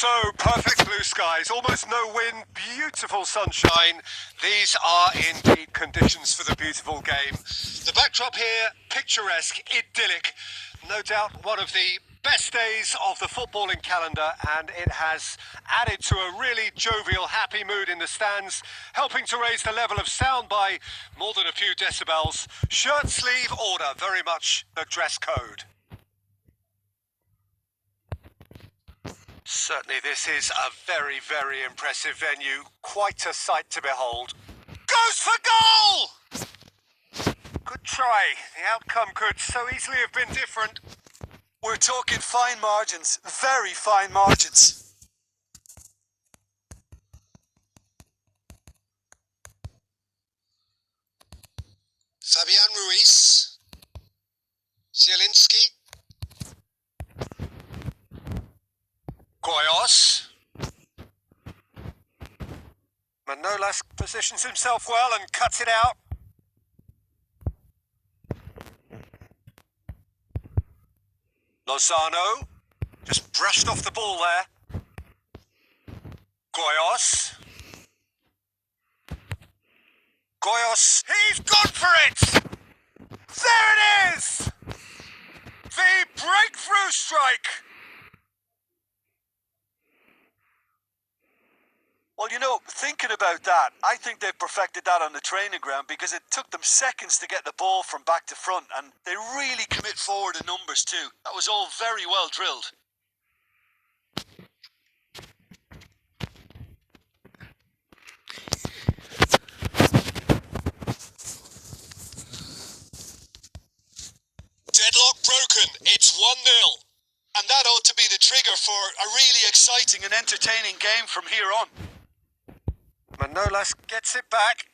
So, perfect blue skies, almost no wind, beautiful sunshine. These are indeed conditions for the beautiful game. The backdrop here, picturesque, idyllic. No doubt one of the best days of the footballing calendar, and it has added to a really jovial, happy mood in the stands, helping to raise the level of sound by more than a few decibels. Shirt sleeve order, very much the dress code. Certainly this is a very, very impressive venue. Quite a sight to behold. Goes for goal! Good try. The outcome could so easily have been different. We're talking fine margins. Very fine margins. Fabian Ruiz. Zielinski. Goyos. Manolas positions himself well and cuts it out. Lozano. Just brushed off the ball there. Goyos. Goyos. He's gone for it! There it is! The breakthrough strike! Well, you know, thinking about that, I think they've perfected that on the training ground because it took them seconds to get the ball from back to front, and they really commit forward in numbers too. That was all very well drilled. Deadlock broken. It's 1-0. And that ought to be the trigger for a really exciting and entertaining game from here on. Manolas gets it back.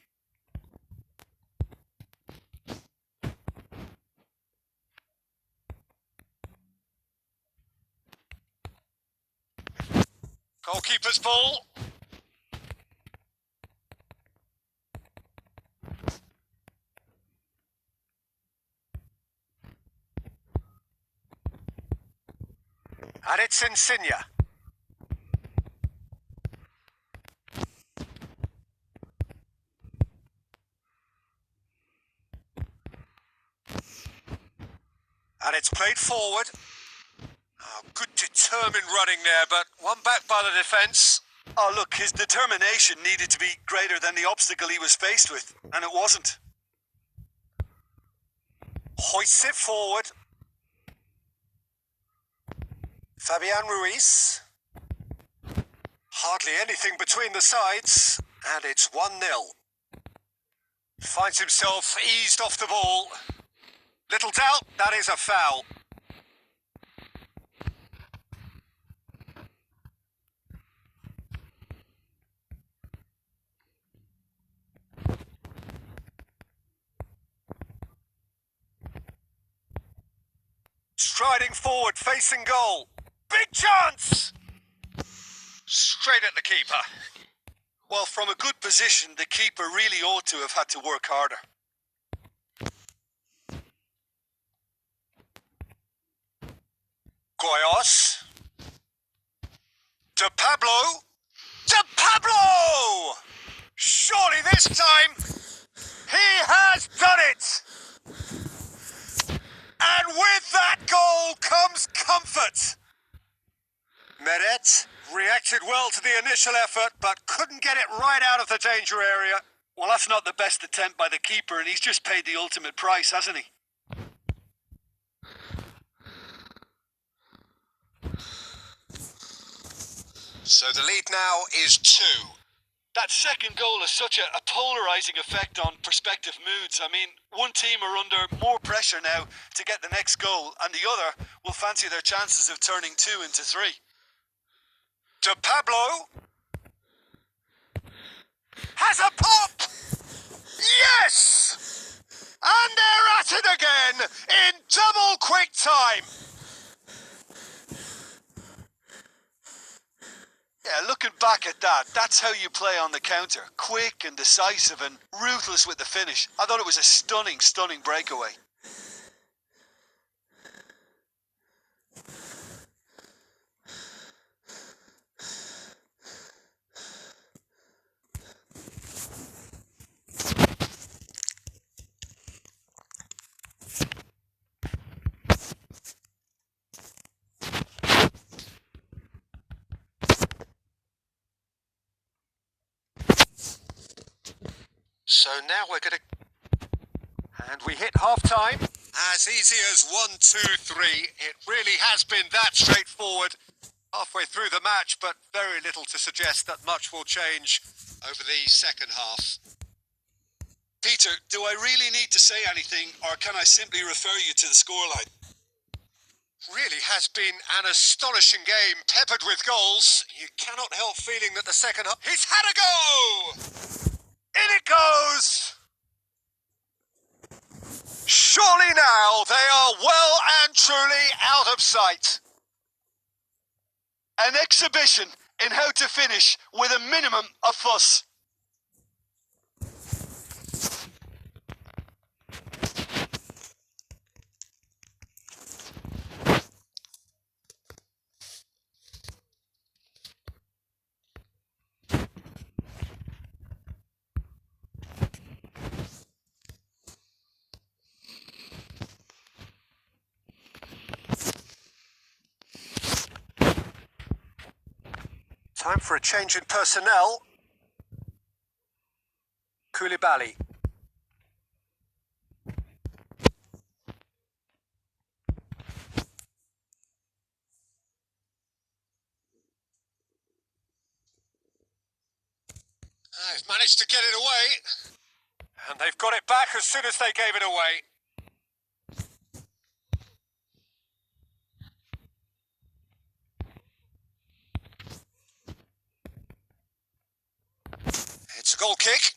Goalkeeper's ball. And it's Insigne. And it's played forward. Oh, good determined running there, but one back by the defence. Oh, look, his determination needed to be greater than the obstacle he was faced with, and it wasn't. Hoists it forward. Fabian Ruiz. Hardly anything between the sides, and it's 1-0. Finds himself eased off the ball. Little doubt, that is a foul. Striding forward, facing goal. Big chance! Straight at the keeper. Well, from a good position, the keeper really ought to have had to work harder. Goyos. De Pablo. De Pablo! Surely this time, he has done it! And with that goal comes comfort. Meret reacted well to the initial effort, but couldn't get it right out of the danger area. Well, that's not the best attempt by the keeper, and he's just paid the ultimate price, hasn't he? So the lead now is 2. That second goal has such a polarising effect on prospective moods. I mean, one team are under more pressure now to get the next goal, and the other will fancy their chances of turning 2 into 3. De Pablo has a pop! Yes! And they're at it again in double quick time. Yeah, looking back at that, that's how you play on the counter. Quick and decisive and ruthless with the finish. I thought it was a stunning, stunning breakaway. So now we're going to... And we hit half-time. As easy as 1, 2, 3. It really has been that straightforward. Halfway through the match, but very little to suggest that much will change over the second half. Peter, do I really need to say anything, or can I simply refer you to the scoreline? Really has been an astonishing game, peppered with goals. You cannot help feeling that the second half... He's had a go! In it goes! Surely now they are well and truly out of sight. An exhibition in how to finish with a minimum of fuss. Time for a change in personnel. Koulibaly. They've managed to get it away. And they've got it back as soon as they gave it away. It's a goal kick.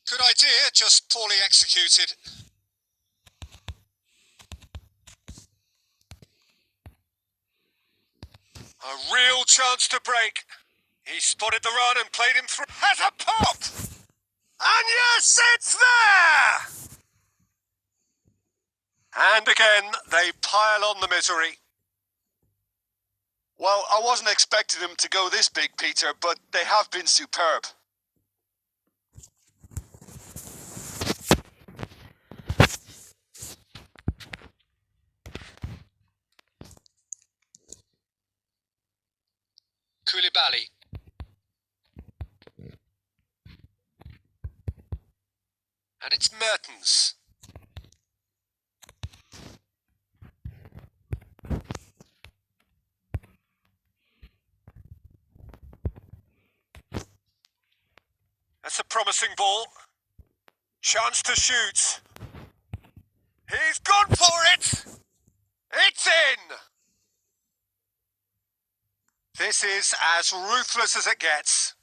Good idea, just poorly executed. A real chance to break. He spotted the run and played him through. Has a pop! And yes, it's there! And again, they pile on the misery. Well, I wasn't expecting them to go this big, Peter, but they have been superb. Koulibaly. And it's Mertens. That's a promising ball. Chance to shoot. He's gone for it! It's in! This is as ruthless as it gets.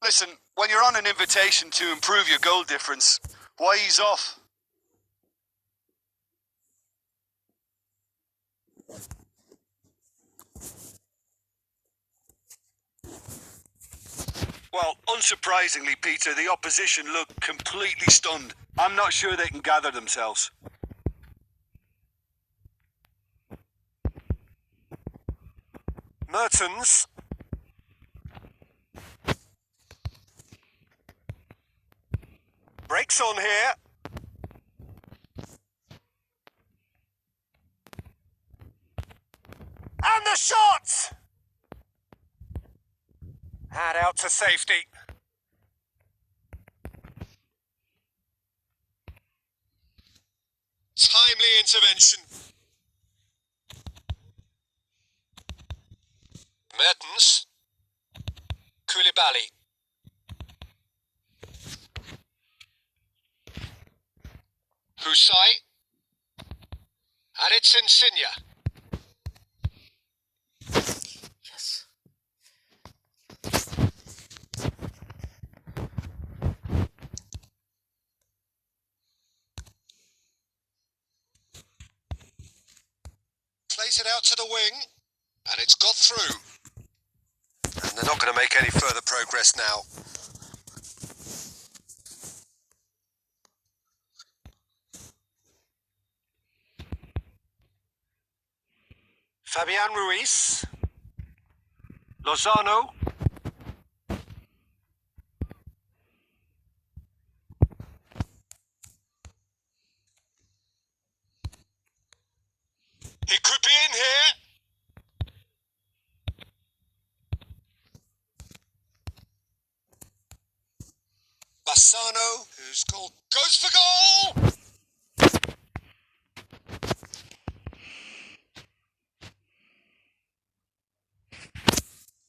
Listen, when you're on an invitation to improve your goal difference, why ease off? Well, unsurprisingly, Peter, the opposition look completely stunned. I'm not sure they can gather themselves. Mertens. Breaks on here. And the shot! And out to safety. Timely intervention. Mertens. Koulibaly. Husai. And it's Insigne. Yes. Plays it out to the wing. And it's got through. And they're not going to make any further progress now. Fabian Ruiz. Lozano. Massano, who's called, goes for goal!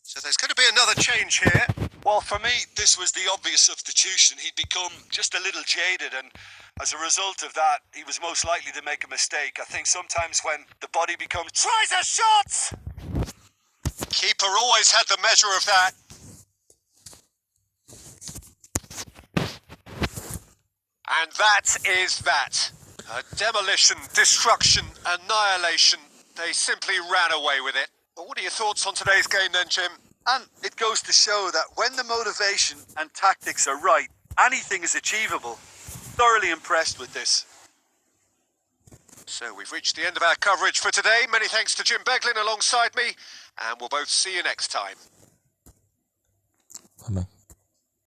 So there's going to be another change here. Well, for me, this was the obvious substitution. He'd become just a little jaded, and as a result of that, he was most likely to make a mistake. I think sometimes when the body becomes... Tries a shot! Keeper always had the measure of that. And that is that. A demolition, destruction, annihilation. They simply ran away with it. But what are your thoughts on today's game then, Jim? And it goes to show that when the motivation and tactics are right, anything is achievable. Thoroughly impressed with this. So we've reached the end of our coverage for today. Many thanks to Jim Beglin alongside me, and we'll both see you next time. Bye-bye.